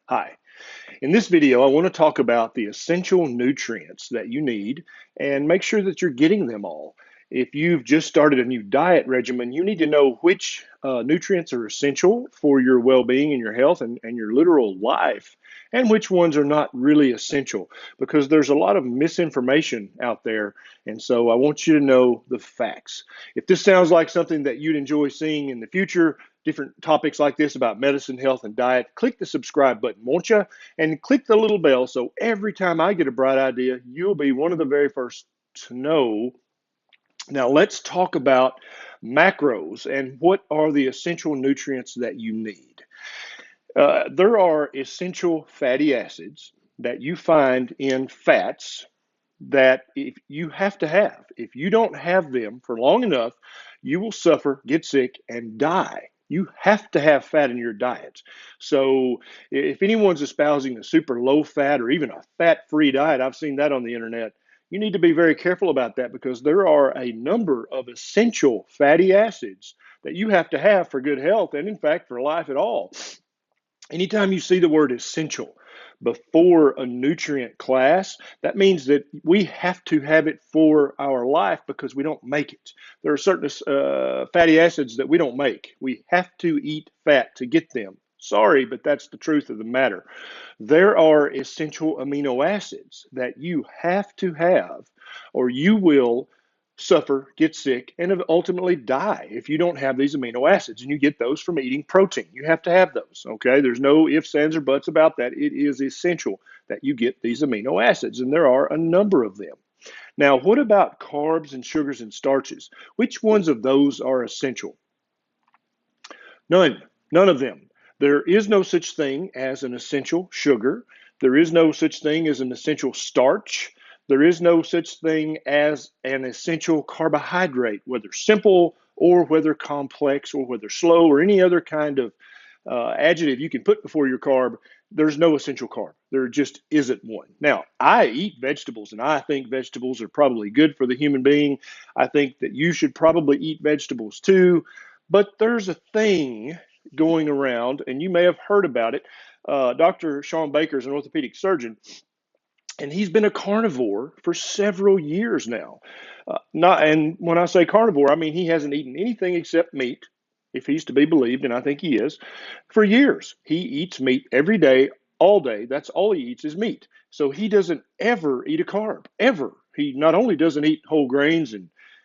Hi. In this video, I want to talk about the essential nutrients that you need and make sure that you're getting them all. If you've just started a new diet regimen, you need to know which nutrients are essential for your well-being and your health and your literal life, and which ones are not really essential because there's a lot of misinformation out there. And so I want you to know the facts. If this sounds like something that you'd enjoy seeing in the future, different topics like this about medicine, health, and diet, click the subscribe button, won't you? And click the little bell so every time I get a bright idea, you'll be one of the very first to know. Now, let's talk about macros and what are the essential nutrients that you need. There are essential fatty acids that you find in fats that if you have to have. If you don't have them for long enough, you will suffer, get sick, and die. You have to have fat in your diet. So if anyone's espousing a super low fat or even a fat-free diet, I've seen that on the internet, you need to be very careful about that because there are a number of essential fatty acids that you have to have for good health and, in fact, for life at all. Anytime you see the word essential before a nutrient class, that means that we have to have it for our life because we don't make it. There are certain fatty acids that we don't make. We have to eat fat to get them. Sorry, but that's the truth of the matter. There are essential amino acids that you have to have, or you will suffer, get sick, and ultimately die if you don't have these amino acids. And you get those from eating protein. You have to have those, okay? There's no ifs, ands, or buts about that. It is essential that you get these amino acids, and there are a number of them. Now, what about carbs and sugars and starches? Which ones of those are essential? None. None of them. There is no such thing as an essential sugar. There is no such thing as an essential starch. There is no such thing as an essential carbohydrate, whether simple or whether complex or whether slow or any other kind of adjective you can put before your carb. There's no essential carb. There just isn't one. Now, I eat vegetables, and I think vegetables are probably good for the human being. I think that you should probably eat vegetables too. But there's a thing going around, and you may have heard about it. Dr. Sean Baker is an orthopedic surgeon, and he's been a carnivore for several years now. And when I say carnivore, I mean he hasn't eaten anything except meat, if he's to be believed, and I think he is, for years. He eats meat every day, all day. That's all he eats is meat. So he doesn't ever eat a carb, ever. He not only doesn't eat whole grains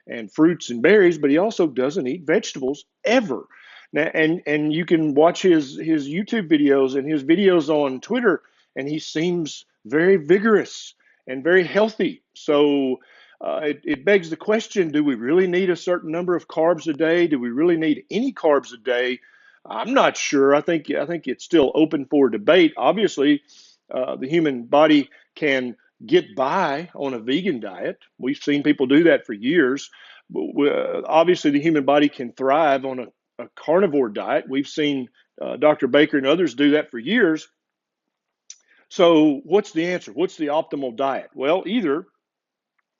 and fruits and berries, but he also doesn't eat vegetables ever. Now, and you can watch his YouTube videos and his videos on Twitter, and he seems very vigorous and very healthy. So it begs the question, do we really need a certain number of carbs a day? Do we really need any carbs a day? I'm not sure. I think it's still open for debate. Obviously, the human body can get by on a vegan diet. We've seen people do that for years. Obviously, the human body can thrive on a carnivore diet. We've seen Dr. Baker and others do that for years. So what's the answer? What's the optimal diet? Well, either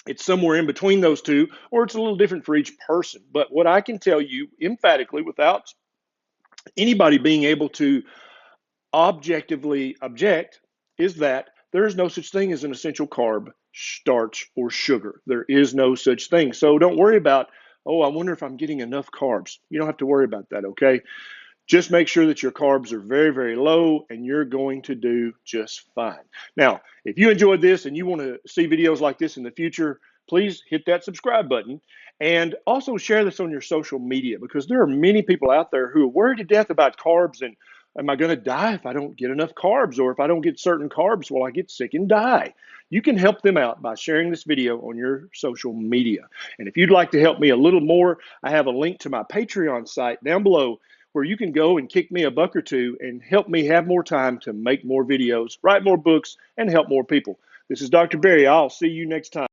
it's somewhere in between those two, or it's a little different for each person. But what I can tell you emphatically, without anybody being able to objectively object, is that there is no such thing as an essential carb, starch, or sugar. There is no such thing. So don't worry about, oh, I wonder if I'm getting enough carbs. You don't have to worry about that, okay? Just make sure that your carbs are very, very low, and you're going to do just fine. Now, if you enjoyed this and you want to see videos like this in the future, please hit that subscribe button and also share this on your social media, because there are many people out there who are worried to death about carbs and am I going to die if I don't get enough carbs, or if I don't get certain carbs, will I get sick and die? You can help them out by sharing this video on your social media. And if you'd like to help me a little more, I have a link to my Patreon site down below where you can go and kick me a buck or two and help me have more time to make more videos, write more books, and help more people. This is Dr. Berry. I'll see you next time.